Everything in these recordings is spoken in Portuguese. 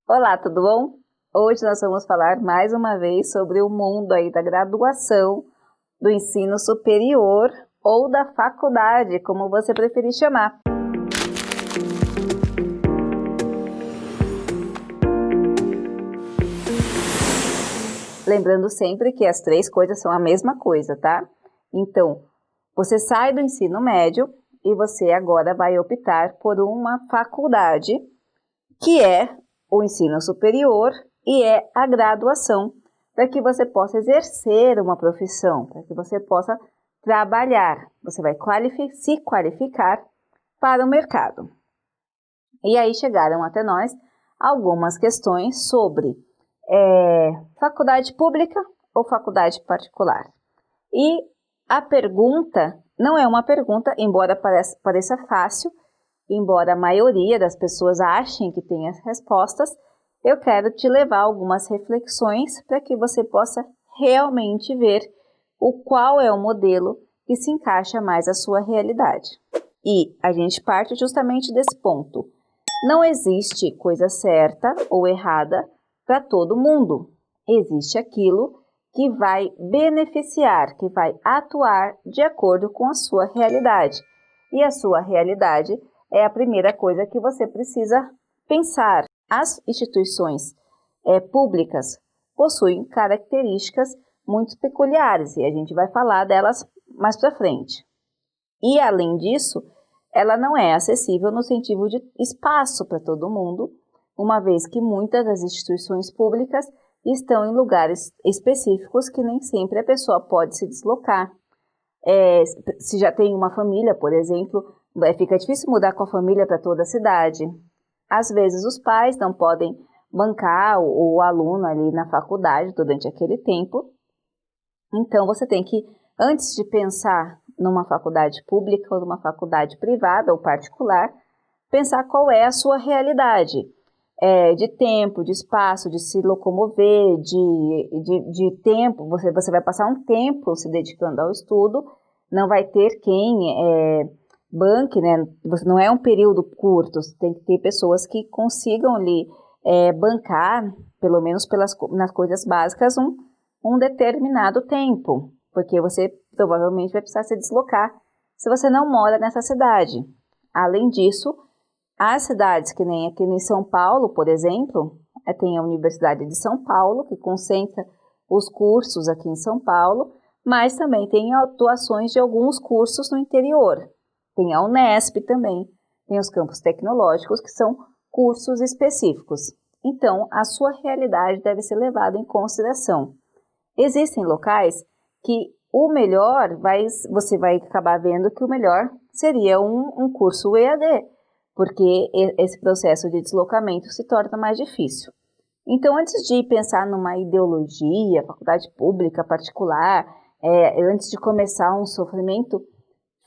Olá, tudo bom? Hoje nós vamos falar mais uma vez sobre o mundo aí da graduação, do ensino superior ou da faculdade, como você preferir chamar. Lembrando sempre que as três coisas são a mesma coisa, tá? Então, você sai do ensino médio e você agora vai optar por uma faculdade, que é o ensino superior e é a graduação, para que você possa exercer uma profissão, para que você possa trabalhar. Você vai se qualificar para o mercado. E aí chegaram até nós algumas questões sobre faculdade pública ou faculdade particular. E a pergunta não é uma pergunta, embora pareça fácil, embora a maioria das pessoas achem que tem as respostas, eu quero te levar a algumas reflexões para que você possa realmente ver qual é o modelo que se encaixa mais à sua realidade. E a gente parte justamente desse ponto. Não existe coisa certa ou errada para todo mundo. Existe aquilo que vai beneficiar, que vai atuar de acordo com a sua realidade. E a sua realidade é a primeira coisa que você precisa pensar. As instituições públicas possuem características muito peculiares e a gente vai falar delas mais para frente. E, além disso, ela não é acessível no sentido de espaço para todo mundo, uma vez que muitas das instituições públicas estão em lugares específicos que nem sempre a pessoa pode se deslocar. Se já tem uma família, por exemplo, fica difícil mudar com a família para toda a cidade. Às vezes os pais não podem bancar o aluno ali na faculdade durante aquele tempo. Então você tem que, antes de pensar numa faculdade pública ou numa faculdade privada ou particular, pensar qual é a sua realidade. De tempo, de espaço, de se locomover, de tempo, você vai passar um tempo se dedicando ao estudo, não vai ter quem banque, né? Não é um período curto, você tem que ter pessoas que consigam lhe bancar, pelo menos nas coisas básicas, um determinado tempo, porque você provavelmente vai precisar se deslocar se você não mora nessa cidade. Além disso, as cidades que nem aqui em São Paulo, por exemplo, tem a Universidade de São Paulo, que concentra os cursos aqui em São Paulo, mas também tem atuações de alguns cursos no interior. Tem a Unesp também, tem os campos tecnológicos, que são cursos específicos. Então, a sua realidade deve ser levada em consideração. Existem locais que o melhor, você vai acabar vendo que o melhor seria um curso EAD, porque esse processo de deslocamento se torna mais difícil. Então, antes de pensar numa ideologia, faculdade pública, particular, antes de começar um sofrimento,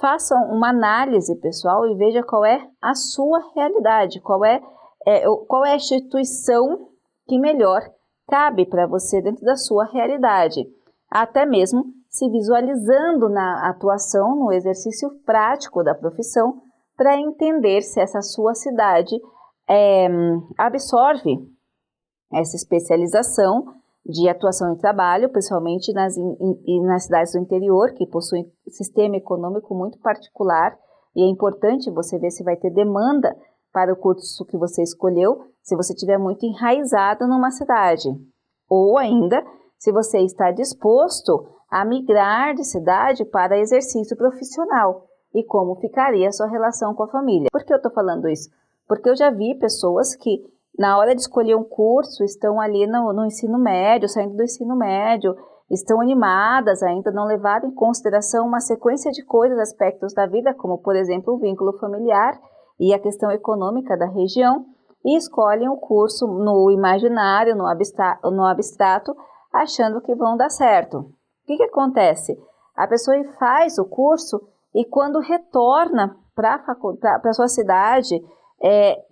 faça uma análise pessoal e veja qual é a sua realidade, qual é a instituição que melhor cabe para você dentro da sua realidade, até mesmo se visualizando na atuação, no exercício prático da profissão, para entender se essa sua cidade absorve essa especialização de atuação e trabalho, principalmente nas cidades do interior, que possuem um sistema econômico muito particular, e é importante você ver se vai ter demanda para o curso que você escolheu, se você estiver muito enraizado numa cidade, ou ainda se você está disposto a migrar de cidade para exercício profissional, e como ficaria a sua relação com a família. Por que eu estou falando isso? Porque eu já vi pessoas que, na hora de escolher um curso, estão ali no ensino médio, saindo do ensino médio, estão animadas ainda, não levaram em consideração uma sequência de coisas, aspectos da vida, como, por exemplo, o vínculo familiar e a questão econômica da região, e escolhem o curso no imaginário, no abstrato, achando que vão dar certo. O que acontece? A pessoa faz o curso e quando retorna para a sua cidade,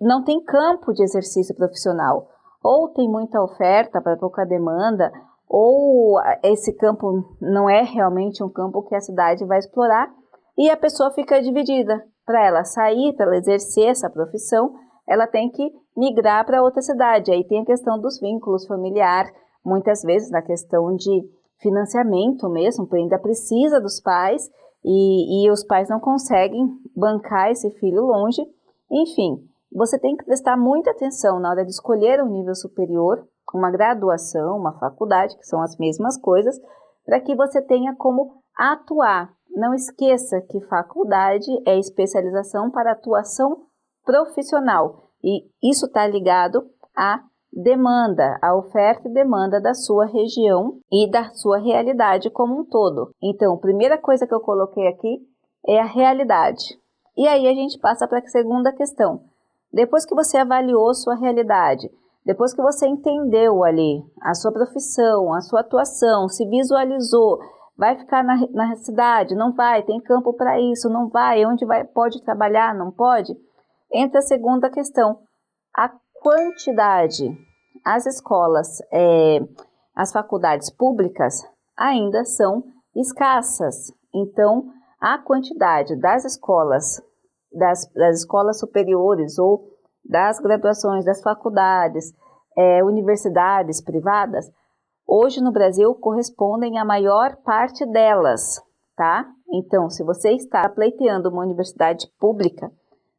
não tem campo de exercício profissional. Ou tem muita oferta para pouca demanda, ou esse campo não é realmente um campo que a cidade vai explorar, e a pessoa fica dividida para ela sair, para ela exercer essa profissão, ela tem que migrar para outra cidade. Aí tem a questão dos vínculos familiares, muitas vezes na questão de financiamento mesmo, porque ainda precisa dos pais e os pais não conseguem bancar esse filho longe. Enfim, você tem que prestar muita atenção na hora de escolher um nível superior, uma graduação, uma faculdade, que são as mesmas coisas, para que você tenha como atuar. Não esqueça que faculdade é especialização para atuação profissional e isso está ligado à demanda, à oferta e demanda da sua região e da sua realidade como um todo. Então, a primeira coisa que eu coloquei aqui é a realidade. E aí a gente passa para a segunda questão. Depois que você avaliou sua realidade, depois que você entendeu ali a sua profissão, a sua atuação, se visualizou, vai ficar na cidade, não vai, tem campo para isso, não vai, onde vai, pode trabalhar, não pode? Entra a segunda questão, a quantidade. As escolas, as faculdades públicas ainda são escassas, então a quantidade das escolas, das escolas superiores ou das graduações, das faculdades, universidades privadas, hoje no Brasil correspondem à maior parte delas, tá? Então, se você está pleiteando uma universidade pública,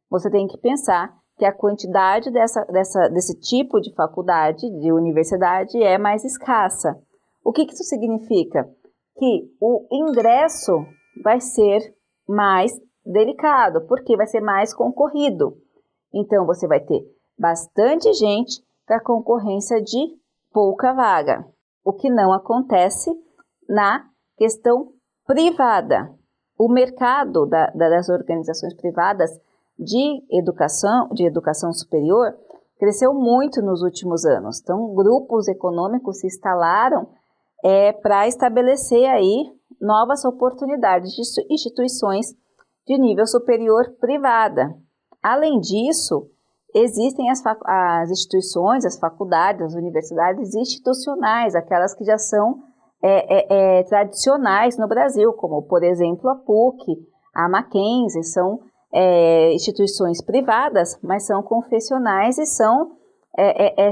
você tem que pensar que a quantidade desse tipo de faculdade, de universidade, é mais escassa. O que isso significa? Que o ingresso vai ser mais delicado, porque vai ser mais concorrido. Então, você vai ter bastante gente para concorrência de pouca vaga, o que não acontece na questão privada. O mercado das organizações privadas de educação superior cresceu muito nos últimos anos. Então, grupos econômicos se instalaram para estabelecer aí novas oportunidades de instituições de nível superior privada. Além disso, existem as instituições, as faculdades, as universidades institucionais, aquelas que já são tradicionais no Brasil, como, por exemplo, a PUC, a Mackenzie, são instituições privadas, mas são confessionais e são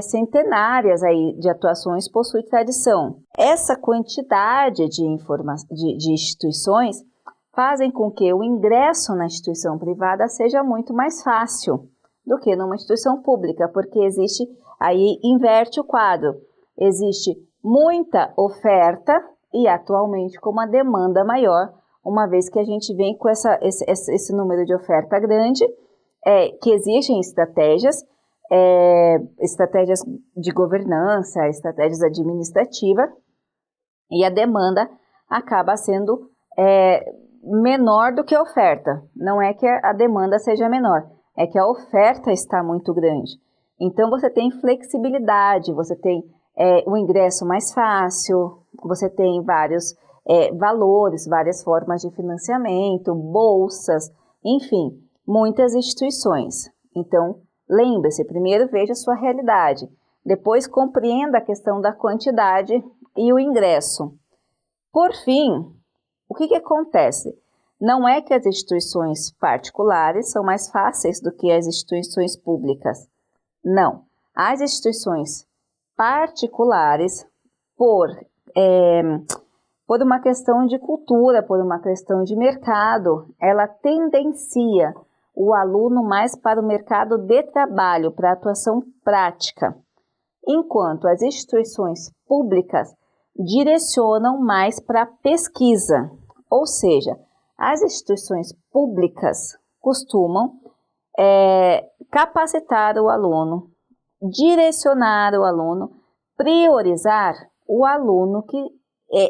centenárias aí de atuações, possuem tradição. Essa quantidade de instituições fazem com que o ingresso na instituição privada seja muito mais fácil do que numa instituição pública, porque aí inverte o quadro, existe muita oferta e atualmente com uma demanda maior, uma vez que a gente vem com esse número de oferta grande, que exigem estratégias de governança, estratégias administrativas, e a demanda acaba sendo menor do que a oferta. Não é que a demanda seja menor, é que a oferta está muito grande. Então, você tem flexibilidade, você tem o ingresso mais fácil, você tem vários valores, várias formas de financiamento, bolsas, enfim, muitas instituições. Então, lembre-se, primeiro veja a sua realidade, depois compreenda a questão da quantidade e o ingresso. Por fim, o que acontece? Não é que as instituições particulares são mais fáceis do que as instituições públicas. Não. As instituições particulares, por uma questão de cultura, por uma questão de mercado, ela tendencia o aluno mais para o mercado de trabalho, para a atuação prática, enquanto as instituições públicas direcionam mais para a pesquisa, ou seja, as instituições públicas costumam capacitar o aluno, direcionar o aluno, priorizar o aluno que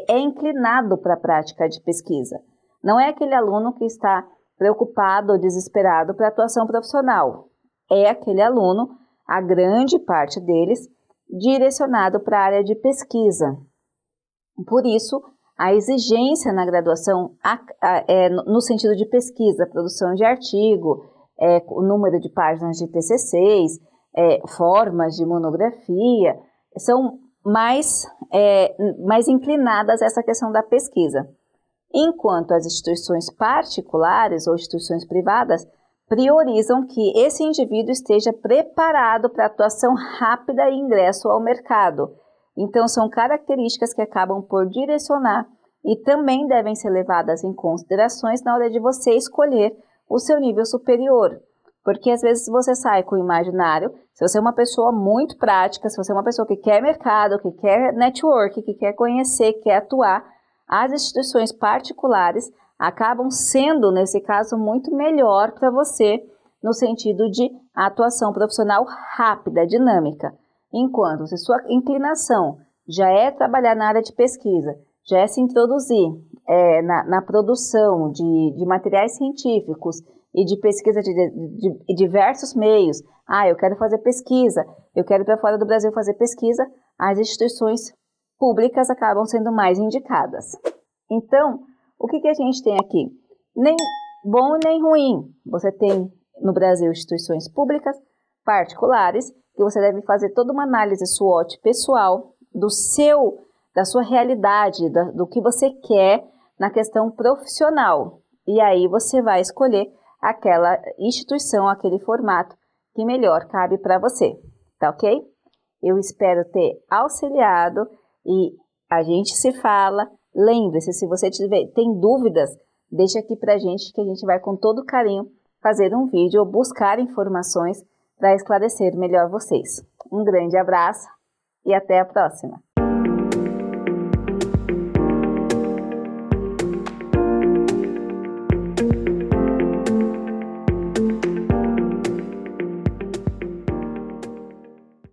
é inclinado para a prática de pesquisa. Não é aquele aluno que está preocupado ou desesperado para a atuação profissional. É aquele aluno, a grande parte deles, direcionado para a área de pesquisa. Por isso, a exigência na graduação no sentido de pesquisa, produção de artigo, o número de páginas de TCCs, formas de monografia, são mais inclinadas a essa questão da pesquisa. Enquanto as instituições particulares ou instituições privadas priorizam que esse indivíduo esteja preparado para atuação rápida e ingresso ao mercado. Então, são características que acabam por direcionar e também devem ser levadas em considerações na hora de você escolher o seu nível superior. Porque às vezes você sai com o imaginário, se você é uma pessoa muito prática, se você é uma pessoa que quer mercado, que quer network, que quer conhecer, que quer atuar, as instituições particulares acabam sendo, nesse caso, muito melhor para você no sentido de atuação profissional rápida, dinâmica. Enquanto se sua inclinação já é trabalhar na área de pesquisa, já é se introduzir na produção de materiais científicos e de pesquisa de diversos meios. Eu quero fazer pesquisa, eu quero ir para fora do Brasil fazer pesquisa, as instituições públicas acabam sendo mais indicadas. Então, o que a gente tem aqui? Nem bom nem ruim. Você tem no Brasil instituições públicas, particulares, que você deve fazer toda uma análise SWOT pessoal da sua realidade, do que você quer na questão profissional. E aí você vai escolher aquela instituição, aquele formato que melhor cabe para você, tá ok? Eu espero ter auxiliado e a gente se fala. Lembre-se, se você tem dúvidas, deixa aqui pra gente que a gente vai com todo carinho fazer um vídeo ou buscar informações para esclarecer melhor vocês. Um grande abraço e até a próxima!